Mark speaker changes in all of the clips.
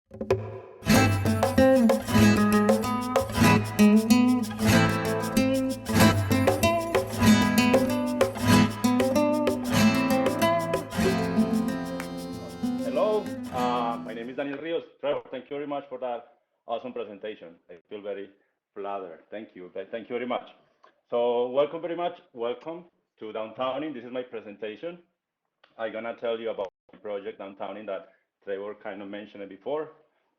Speaker 1: Hello, my name is Daniel Rios. Trevor, thank you very much for that awesome presentation. I feel very flattered. Thank you. Thank you very much. So, welcome very much. Welcome to Downtowning. This is my presentation. I'm gonna tell you about the project Downtowning that Trevor kind of mentioned it before.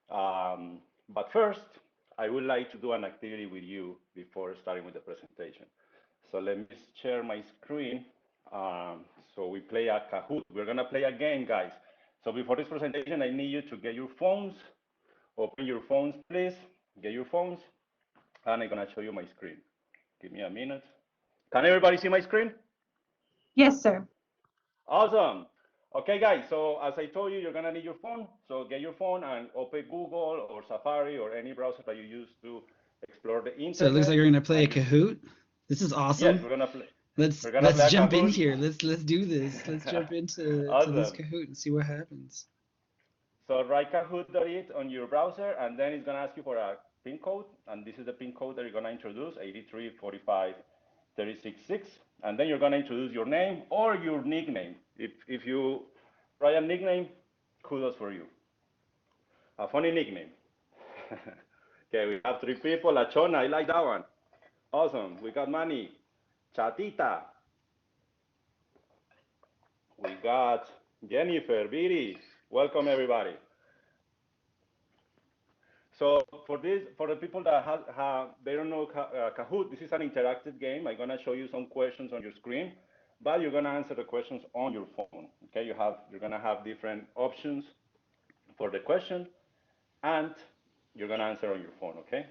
Speaker 1: But first, I would like to do an activity with you before starting with the presentation. So let me share my screen. So we play a Kahoot. We're gonna play a game, guys. So before this presentation, I need you to get your phones. Open your phones, please. Get your phones, and I'm gonna show you my screen. Give me a minute. Can everybody see my screen?
Speaker 2: Yes, sir.
Speaker 1: Awesome. Okay, guys. So as I told you, you're gonna need your phone. So get your phone and open Google or Safari or any browser that you use to explore the
Speaker 3: So it looks
Speaker 1: internet.
Speaker 3: like we're gonna play a
Speaker 1: And
Speaker 3: Kahoot. This is
Speaker 1: yes,
Speaker 3: awesome.
Speaker 1: we're gonna play.
Speaker 3: Let's
Speaker 1: We're gonna play
Speaker 3: let's
Speaker 1: a
Speaker 3: jump in
Speaker 1: Kahoot.
Speaker 3: here. Let's do this. Let's jump into this
Speaker 1: Awesome.
Speaker 3: Kahoot and see what happens.
Speaker 1: So write Kahoot.it on your browser, and then it's gonna ask you for a PIN code, and this is the PIN code that you're gonna introduce, 83453666, and then you're gonna introduce your name or your nickname. If you write a nickname, kudos for you. A funny nickname. Okay, we have three people. La Chona, I like that one. Awesome. We got Manny, Chatita. We got Jennifer, Viri. Welcome everybody. So for the people that they don't know Kahoot, this is an interactive game. I'm gonna show you some questions on your screen, but you're gonna answer the questions on your phone. Okay, you're gonna have different options for the question, and you're gonna answer on your phone. Okay.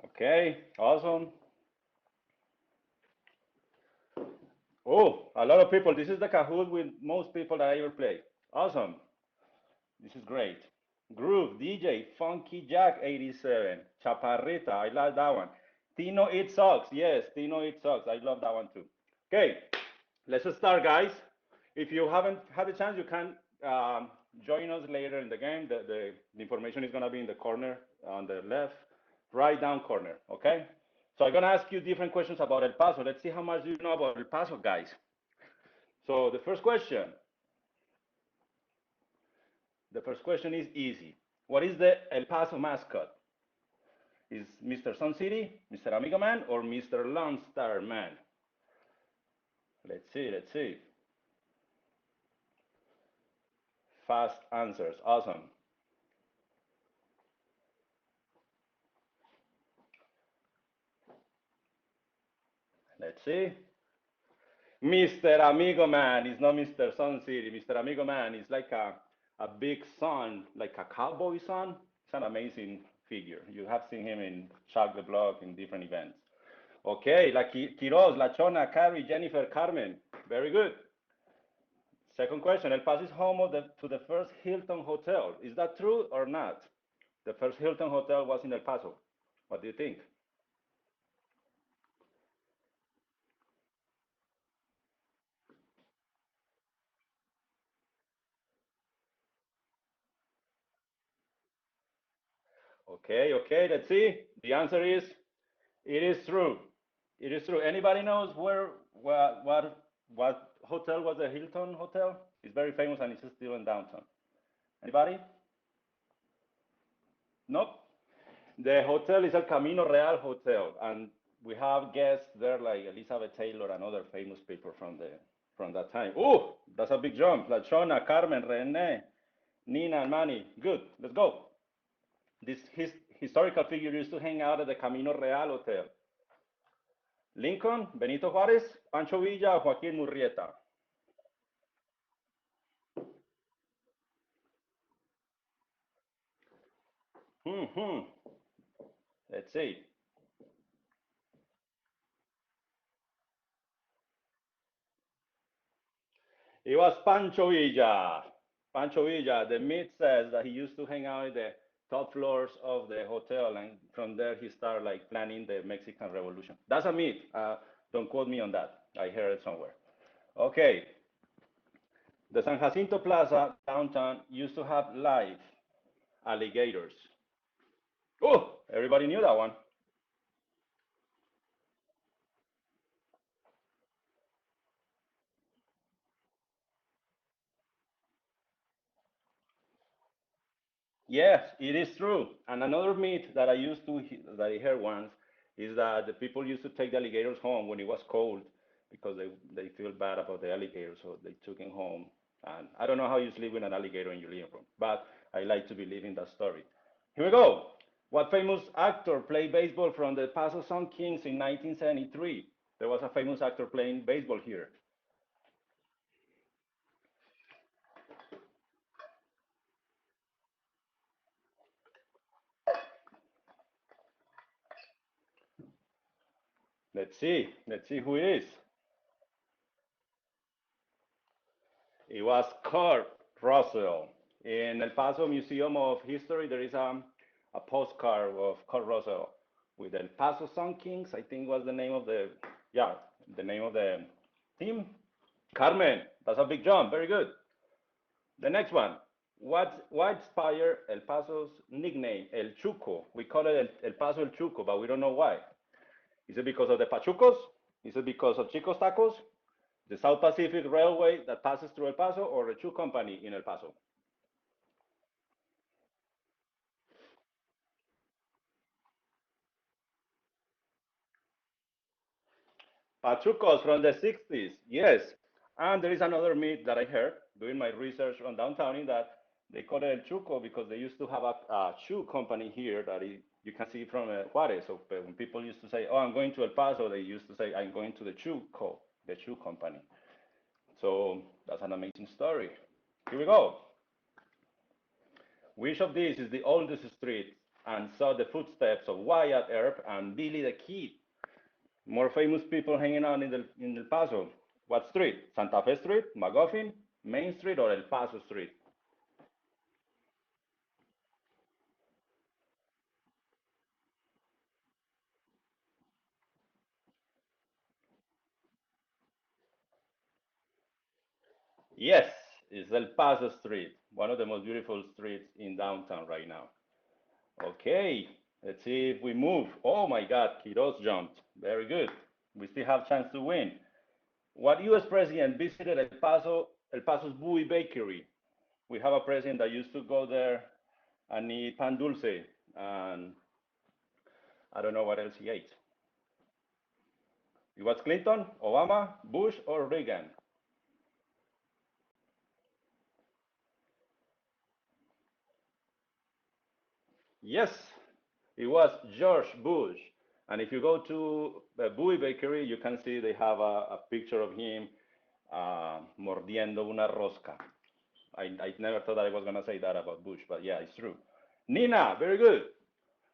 Speaker 1: Okay. Awesome. Oh, a lot of people. This is the Kahoot with most people that I ever play. Awesome. This is great. Groove, DJ, Funky Jack 87, Chaparrita, I like that one. Tino It Sucks, yes, Tino It Sucks, I love that one too. Okay, let's start, guys. If you haven't had a chance, you can join us later in the game. The information is gonna be in the corner on the left, right down corner, okay? So I'm gonna ask you different questions about El Paso. Let's see how much you know about El Paso, guys. So the first question is easy. What is the El Paso mascot? Is Mr. Sun City, Mr. Amigo Man, or Mr. Lone Star Man? Let's see, let's see. Fast answers, awesome. Let's see. Mr. Amigo Man is not Mr. Sun City. Mr. Amigo Man is like a big sun, like a cowboy sun. It's an amazing figure. You have seen him in Chuck the Block in different events. Okay, like Quiroz, La Chona, Carrie, Jennifer, Carmen. Very good. Second question, El Paso is home to the first Hilton Hotel. Is that true or not? The first Hilton Hotel was in El Paso. What do you think? Okay, okay, let's see. The answer is, it is true. It is true. Anybody knows what hotel was the Hilton Hotel? It's very famous and it's still in downtown. Anybody? Nope. The hotel is El Camino Real Hotel, and we have guests there like Elizabeth Taylor and other famous people from that time. Oh, that's a big jump. La Chona, Carmen, Rene, Nina, and Manny. Good. Let's go. This historical figure used to hang out at the Camino Real Hotel. Lincoln, Benito Juárez, Pancho Villa, Joaquín Murrieta. Hmm. Let's see. It was Pancho Villa. Pancho Villa. The myth says that he used to hang out at the top floors of the hotel, and from there he started like planning the Mexican Revolution. That's a myth. Don't quote me on that. I heard it somewhere. Okay, the San Jacinto Plaza downtown used to have live alligators. Oh, everybody knew that one. Yes, it is true. And another myth that that I heard once is that the people used to take the alligators home when it was cold because they feel bad about the alligator, so they took him home. And I don't know how you sleep with an alligator in your living room, but I like to believe in that story. Here we go. What famous actor played baseball from the Paso Sun Kings in 1973? There was a famous actor playing baseball here. Let's see. Let's see who it is. It was Kurt Russell. In El Paso Museum of History, there is a postcard of Kurt Russell with El Paso Sun Kings, I think was the name of yeah, the name of the team. Carmen, that's a big jump. Very good. The next one. What inspired El Paso's nickname, El Chuco? We call it El Paso El Chuco, but we don't know why. Is it because of the Pachucos? Is it because of Chicos Tacos? The South Pacific Railway that passes through El Paso, or the Chu Company in El Paso? Pachucos from the 60s, yes. And there is another myth that I heard doing my research on downtown that they call it El Chuco because they used to have a shoe company here that you can see from Juarez. So when people used to say, "Oh, I'm going to El Paso," they used to say, "I'm going to the the shoe company." So that's an amazing story. Here we go. Which of these is the oldest street and saw the footsteps of Wyatt Earp and Billy the Kid? More famous people hanging out in El Paso. What street? Santa Fe Street, McGuffin, Main Street, or El Paso Street? Yes, it's El Paso Street, one of the most beautiful streets in downtown right now. Okay, let's see if we move. Oh my God, Quiroz jumped. Very good. We still have chance to win. What U.S. president visited El Paso's Bowie Bakery? We have a president that used to go there and eat pan dulce, and I don't know what else he ate. It was Clinton, Obama, Bush, or Reagan? Yes, it was George Bush. And if you go to Bowie Bakery, you can see they have a picture of him mordiendo una rosca. I never thought I was going to say that about Bush, but yeah, it's true. Nina, very good.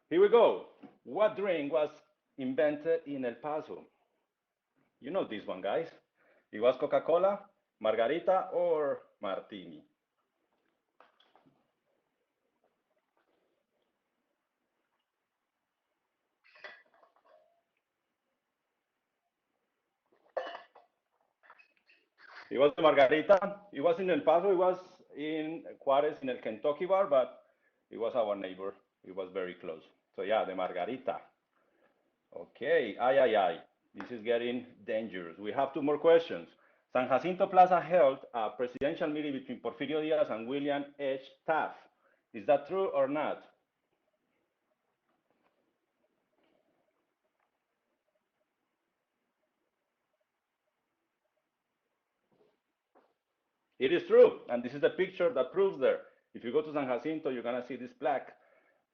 Speaker 1: Here we go. What drink was invented in El Paso? You know this one, guys. It was Coca-Cola, Margarita, or Martini. It was the Margarita. It was in El Paso. It was in Juarez in El Kentucky bar, but it was our neighbor. It was very close. So yeah, the Margarita. Okay, ay, ay, ay. This is getting dangerous. We have two more questions. San Jacinto Plaza held a presidential meeting between Porfirio Diaz and William H. Taft. Is that true or not? It is true, and this is the picture that proves there. If you go to San Jacinto, you're gonna see this plaque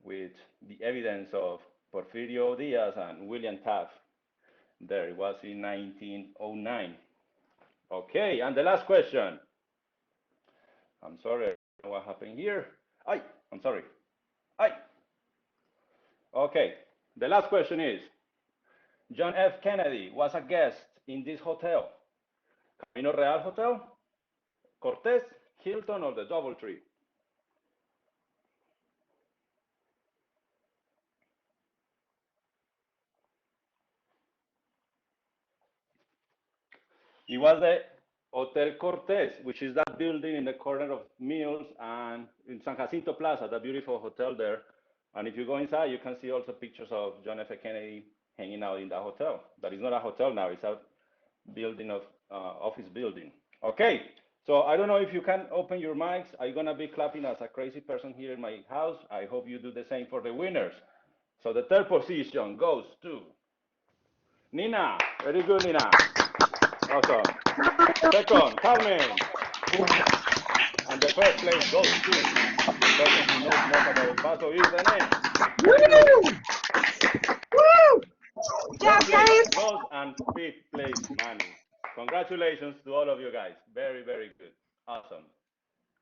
Speaker 1: with the evidence of Porfirio Diaz and William Taft. There, it was in 1909. Okay, and the last question. I'm sorry, I don't know what happened here. I, I'm sorry. I. Okay, the last question is, John F. Kennedy was a guest in this hotel. Camino Real Hotel, Cortez, Hilton, or the Doubletree? It was the Hotel Cortez, which is that building in the corner of Mills and in San Jacinto Plaza, that beautiful hotel there. And if you go inside, you can see also pictures of John F. Kennedy hanging out in that hotel. That is not a hotel now; it's a building of office building. Okay, so I don't know if you can open your mics. I'm gonna be clapping as a crazy person here in my house. I hope you do the same for the winners. So the third position goes to Nina. Very good, Nina. Awesome. Second, Carmen. And the first place goes to the person who knows most about El Paso is René. Very good.
Speaker 2: Woo! Woo! Good job,
Speaker 1: Fourth place,
Speaker 2: guys.
Speaker 1: Ross, and fifth place, Manny. Congratulations to all of you guys. Very, very good. Awesome.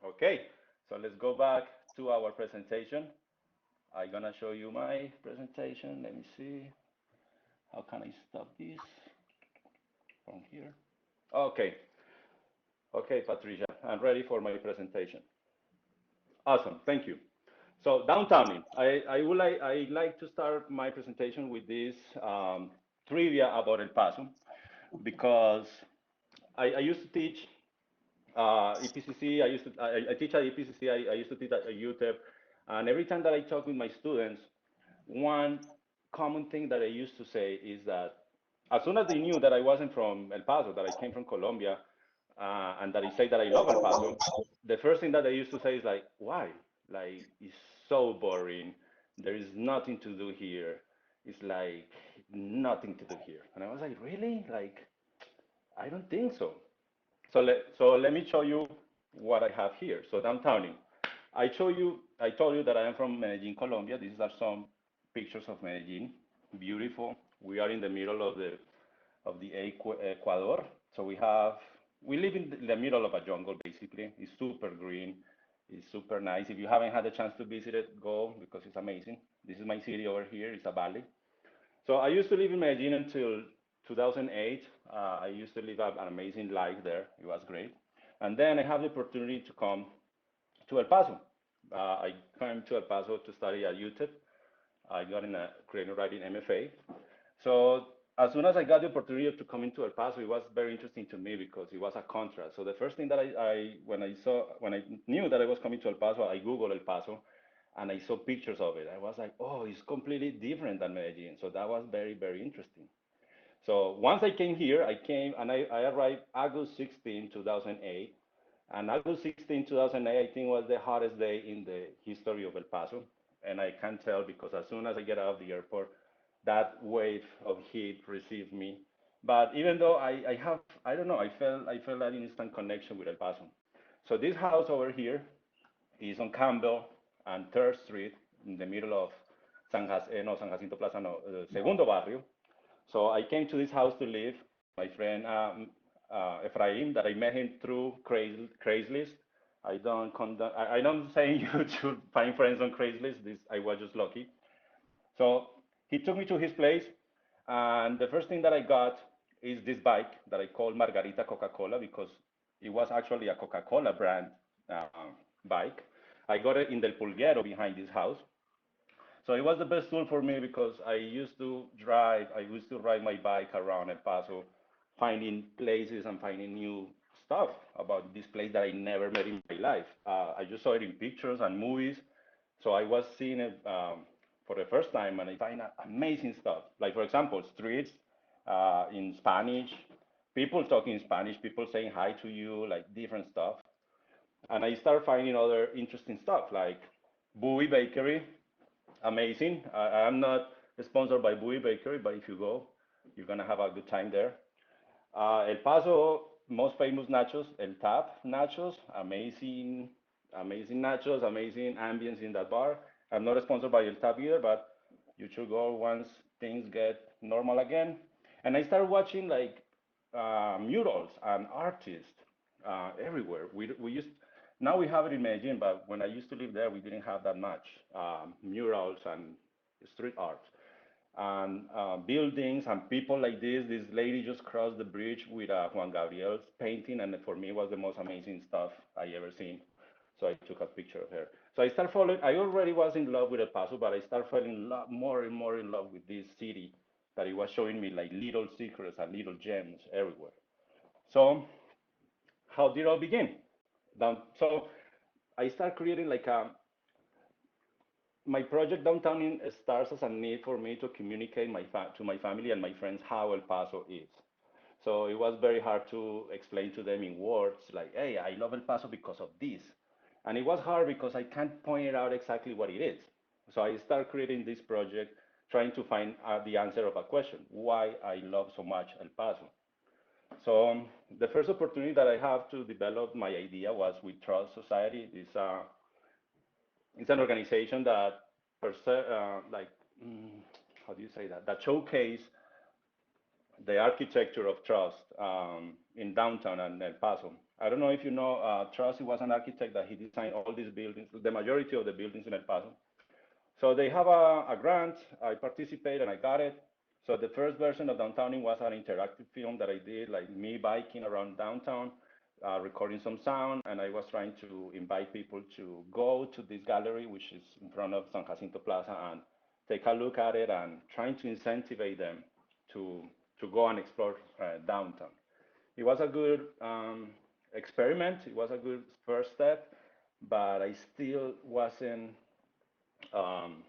Speaker 1: Okay, so let's go back to our presentation. I'm gonna show you my presentation. Let me see. How can I stop this from here? Okay, okay, Patricia, I'm ready for my presentation. Awesome, thank you. So downtowning, I like to start my presentation with this trivia about El Paso because I used to teach EPCC. I teach at EPCC. I used to teach at UTEP, and every time that I talk with my students, one common thing that I used to say is that as soon as they knew that I wasn't from El Paso, that I came from Colombia, and that I say that I love El Paso, the first thing that they used to say is like, why? Like, it's so boring. There is nothing to do here. It's like nothing to do here. And I was like, really? Like, I don't think so. So let me show you what I have here. So downtowning. I told you that I am from Medellin, Colombia. These are some pictures of Medellin. Beautiful. We are in the middle of the Ecuador. So we live in the middle of a jungle basically. It's super green. It's super nice. If you haven't had a chance to visit it, go because it's amazing. This is my city over here. It's a valley. So I used to live in Medellin until 2008. I used to live an amazing life there. It was great. And then I have the opportunity to come to El Paso. I came to El Paso to study at UTEP. I got in a creative writing MFA. So as soon as I got the opportunity to come into El Paso, it was very interesting to me because it was a contrast. So the first thing that when I knew that I was coming to El Paso, I Googled El Paso and I saw pictures of it. I was like, oh, it's completely different than Medellin. So that was very, very interesting. So once I came here, I came and I arrived August 16, 2008. And August 16, 2008, I think was the hottest day in the history of El Paso. And I can tell because as soon as I get out of the airport, that wave of heat received me. But even though I don't know, I felt that instant connection with El Paso. So this house over here is on Campbell and Third Street in the middle of no, San Jacinto Plaza, no, Segundo Barrio. So I came to this house to live with my friend Efraim, that I met him through Craigslist. I don't say you should find friends on Craigslist. This I was just lucky. So he took me to his place, and the first thing that I got is this bike that I call Margarita Coca-Cola because it was actually a Coca-Cola brand bike. I got it in Del Pulguero behind this house. So it was the best tool for me because I used to ride my bike around El Paso, finding places and finding new stuff about this place that I never met in my life. I just saw it in pictures and movies. So I was seeing it for the first time and I find amazing stuff. Like, for example, streets in Spanish, people talking Spanish, people saying hi to you, like different stuff. And I started finding other interesting stuff like Bowie Bakery, amazing. I'm not sponsored by Bowie Bakery, but if you go, you're gonna have a good time there. El Paso, most famous nachos, El Tap nachos, amazing, amazing nachos, amazing ambience in that bar. I'm not sponsored by El Tap either, but you should go once things get normal again. And I started watching like murals and artists everywhere. We used now we have it in Medellin, but when I used to live there, we didn't have that much murals and street art and buildings and people like this. This lady just crossed the bridge with Juan Gabriel's painting, and for me, it was the most amazing stuff I ever seen. So I took a picture of her. So I started following. I already was in love with El Paso, but I started falling more and more in love with this city that it was showing me like little secrets and little gems everywhere. So how did it all begin? So I start creating like my project downtown starts as a need for me to communicate to my family and my friends how El Paso is. So it was very hard to explain to them in words like, hey, I love El Paso because of this. And it was hard because I can't point it out exactly what it is. So I started creating this project trying to find the answer of a question, why I love so much El Paso. So the first opportunity that I have to develop my idea was with Trust Society. It's an organization that, like, mm, how do you say that? That showcase the architecture of Trust in downtown and El Paso. I don't know if you know, Trust was an architect that he designed all these buildings, the majority of the buildings in El Paso. So they have a grant. I participated and I got it. So the first version of Downtowning was an interactive film that I did, like me biking around downtown, recording some sound, and I was trying to invite people to go to this gallery, which is in front of San Jacinto Plaza, and take a look at it and trying to incentivize them to to go and explore downtown. It was a good experiment. It was a good first step, but I still wasn't um,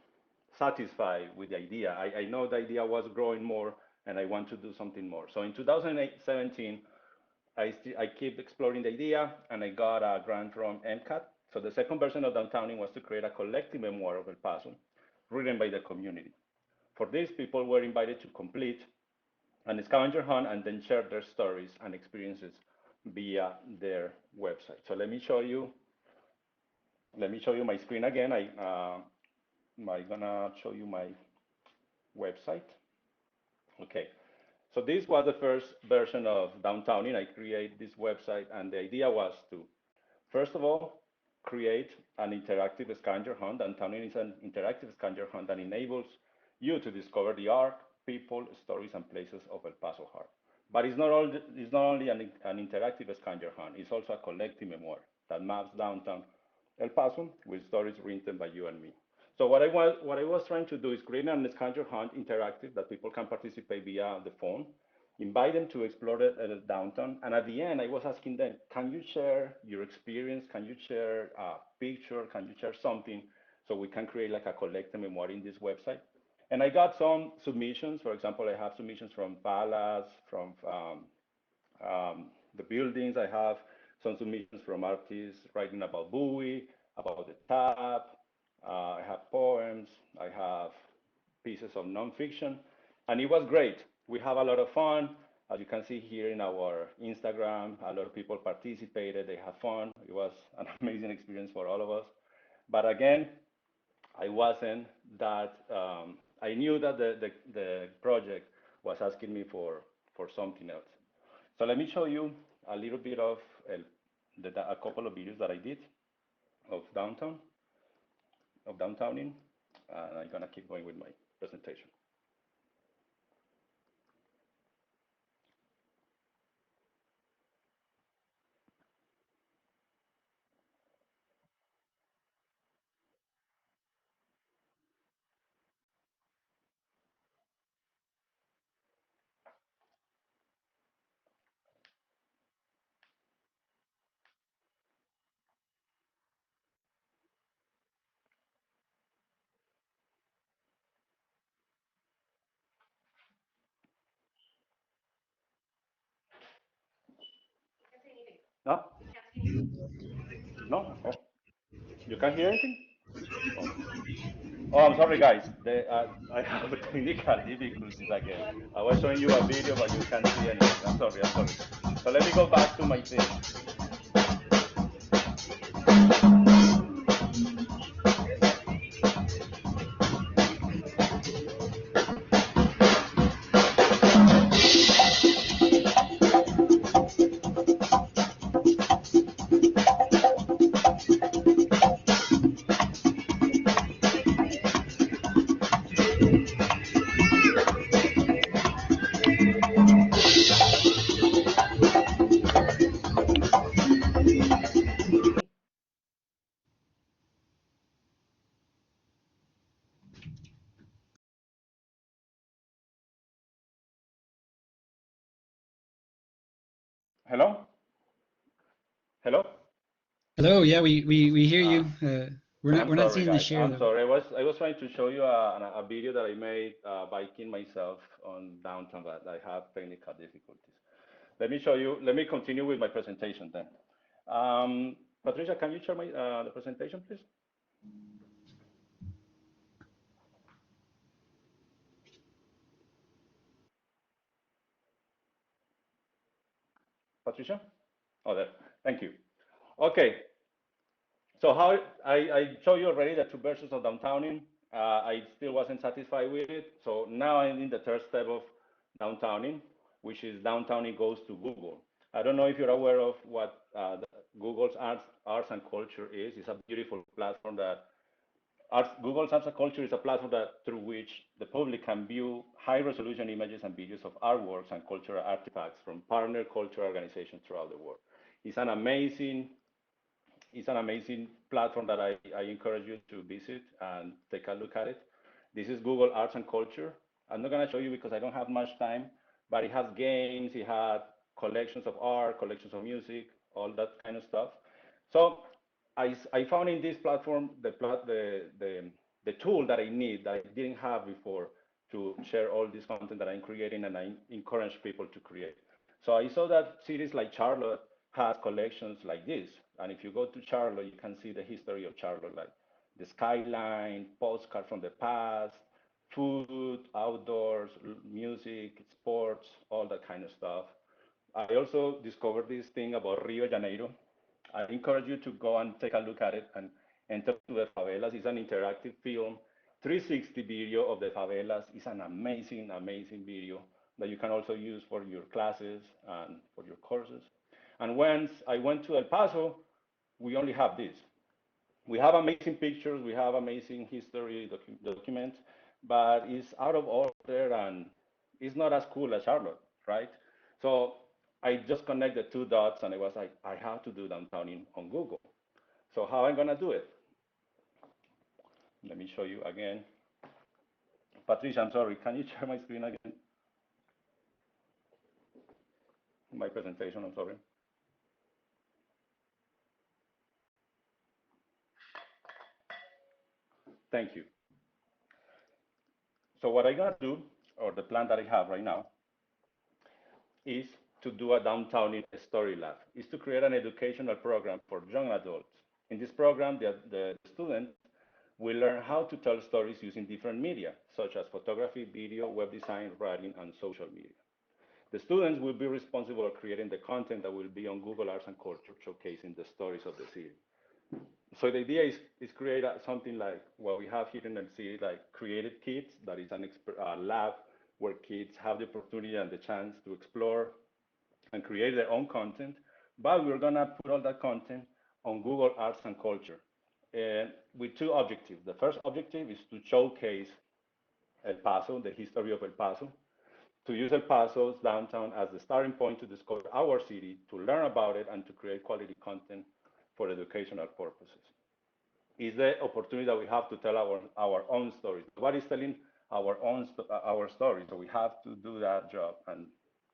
Speaker 1: satisfied with the idea. I know the idea was growing more and I want to do something more. So in 2017, I keep exploring the idea and I got a grant from MCAT. So the second version of Downtowning was to create a collective memoir of El Paso written by the community. For this, people were invited to complete an scavenger hunt and then share their stories and experiences via their website. So let me show you my screen again. I'm gonna show you my website. Okay, so this was the first version of Downtowning. I create this website, and the idea was to, first of all, create an interactive scavenger hunt. Downtowning is an interactive scavenger hunt that enables you to discover the art, people, stories, and places of El Paso heart. But it's not only an interactive scavenger hunt, it's also a collective memoir that maps downtown El Paso with stories written by you and me. So what I was trying to do is create an scavenger hunt interactive that people can participate via the phone, invite them to explore it at downtown, and at the end I was asking them, can you share your experience? Can you share a picture? Can you share something so we can create like a collective memoir in this website? And I got some submissions. For example, I have submissions from Palace, from the buildings. I have some submissions from artists writing about Bowie, about the tap. I have poems. I have pieces of nonfiction, and it was great. We have a lot of fun. As you can see here in our Instagram, a lot of people participated. They had fun. It was an amazing experience for all of us. But again, I wasn't that. I knew that the project was asking me for something else. So let me show you a little bit of a couple of videos that I did of downtowning, and I'm gonna keep going with my presentation. No, no. Oh, you can't hear anything. Oh. Oh, I'm sorry, guys. I have technical difficulties again. I was showing you a video, but you can't see anything. I'm sorry. I'm sorry. So let me go back to my thing. Hello? Hello?
Speaker 3: Hello, yeah, we hear you.
Speaker 1: Ah,
Speaker 3: We're
Speaker 1: I'm
Speaker 3: not
Speaker 1: sorry,
Speaker 3: seeing the
Speaker 1: guys.
Speaker 3: share
Speaker 1: I'm
Speaker 3: though.
Speaker 1: sorry. I was trying to show you a video that I made biking myself on downtown, but I have technical difficulties. Let me show you. Let me continue with my presentation then. Patricia, can you share my the presentation, please? Patricia? Oh, there. Thank you. Okay. So how I showed you already the two versions of downtowning. I still wasn't satisfied with it. So now I'm in the third step of downtowning, which is downtowning goes to Google. I don't know if you're aware of what Google's arts and culture is. It's a beautiful platform that Google's Arts and Culture is a platform that through which the public can view high-resolution images and videos of artworks and cultural artifacts from partner cultural organizations throughout the world. It's an amazing it's an amazing platform that I encourage you to visit and take a look at it. This is Google Arts and Culture. I'm not going to show you because I don't have much time, but it has games, it has collections of art, collections of music, all that kind of stuff. So I found in this platform the tool that I need that I didn't have before to share all this content that I'm creating and I encourage people to create. So I saw that cities like Charlotte has collections like this. And if you go to Charlotte, you can see the history of Charlotte, like the skyline, postcard from the past, food, outdoors, music, sports, all that kind of stuff. I also discovered this thing about Rio de Janeiro. I encourage you to go and take a look at it and enter to the favelas. It's an interactive film, 360 video of the favelas. It's an amazing, amazing video that you can also use for your classes and for your courses. And once I went to El Paso, we only have this. We have amazing pictures, we have amazing history documents, but it's out of order and it's not as cool as Charlotte, right? So I just connected two dots and I was like, I have to do downtown on Google. So how am I gonna do it? Let me show you again. Patricia, I'm sorry, can you share my screen again? My presentation, I'm sorry. Thank you. So what I'm gonna do, or the plan that I have right now, is to do a downtown in story lab, is to create an educational program for young adults. In this program, the students will learn how to tell stories using different media, such as photography, video, web design, writing, and social media. The students will be responsible for creating the content that will be on Google Arts and Culture, showcasing the stories of the city. So the idea is create something like what we have here in the city, like Creative Kids, that is an lab where kids have the opportunity and the chance to explore and create their own content, but we're gonna put all that content on Google Arts and Culture, and with two objectives. The first objective is to showcase El Paso, the history of El Paso, to use El Paso's downtown as the starting point to discover our city, to learn about it, and to create quality content for educational purposes. Is the opportunity that we have to tell our own stories. What is telling our story? So we have to do that job and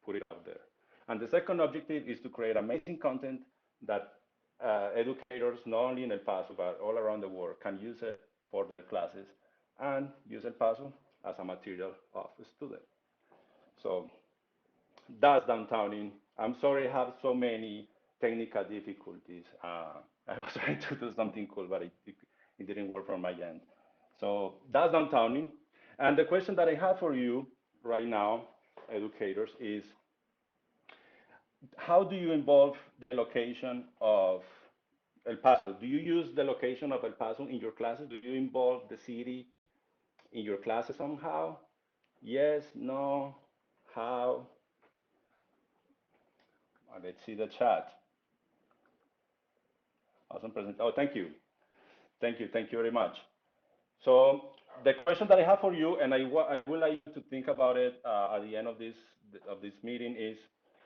Speaker 1: put it out there. And the second objective is to create amazing content that educators, not only in El Paso, but all around the world, can use it for their classes and use El Paso as a material of a student. So that's downtowning. I'm sorry I have so many technical difficulties. I was trying to do something cool, but it didn't work from my end. So that's downtowning. And the question that I have for you right now, educators, is how do you involve the location of El Paso? Do you use the location of El Paso in your classes? Do you involve the city in your classes somehow? Yes, no, how? Let's see the chat. Awesome present. Oh, thank you. Thank you very much. So the question that I have for you, and I would like you to think about it at the end of this meeting, is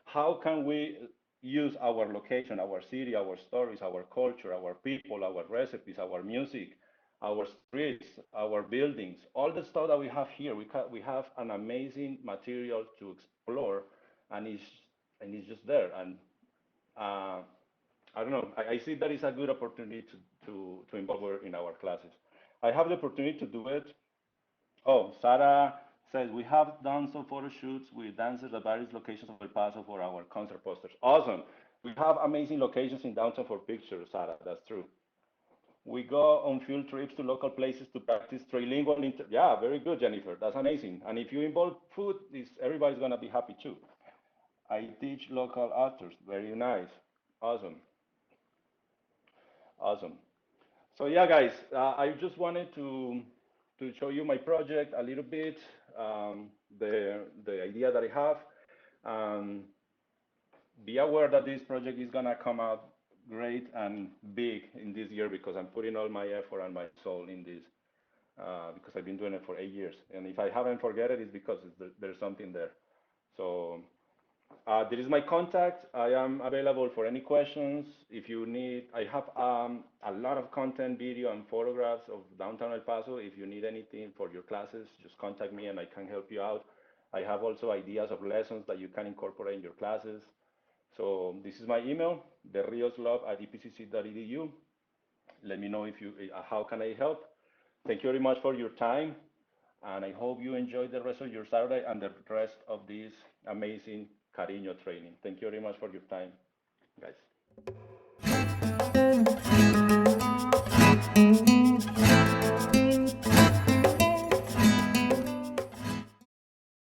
Speaker 1: how can we use our location, our city, our stories, our culture, our people, our recipes, our music, our streets, our buildings, all the stuff that we have here. We have an amazing material to explore, and it's just there. And uh, I don't know. I see that it's a good opportunity to involve her in our classes. I have the opportunity to do it. Oh, Sarah says we have done some photo shoots with dancers at various locations of El Paso for our concert posters. Awesome. We have amazing locations in downtown for pictures, Sarah. That's true. We go on field trips to local places to practice trilingual. Yeah, very good, Jennifer. That's amazing. And if you involve food, everybody's gonna be happy too. I teach local actors. Very nice. Awesome. Awesome. So yeah, guys, I just wanted to show you my project a little bit, the idea that I have. Um, be aware that this project is gonna come out great and big in this year because I'm putting all my effort and my soul in this because I've been doing it for 8 years. And if I haven't forget it, it's because there's something there. So this is my contact. I am available for any questions. If you need, I have a lot of content, video, and photographs of downtown El Paso. If you need anything for your classes, just contact me and I can help you out. I have also ideas of lessons that you can incorporate in your classes. So this is my email, therioslove@epcc.edu. Let me know if you, how can I help? Thank you very much for your time. And I hope you enjoy the rest of your Saturday and the rest of this amazing Cariño training. Thank you very much for your time, guys.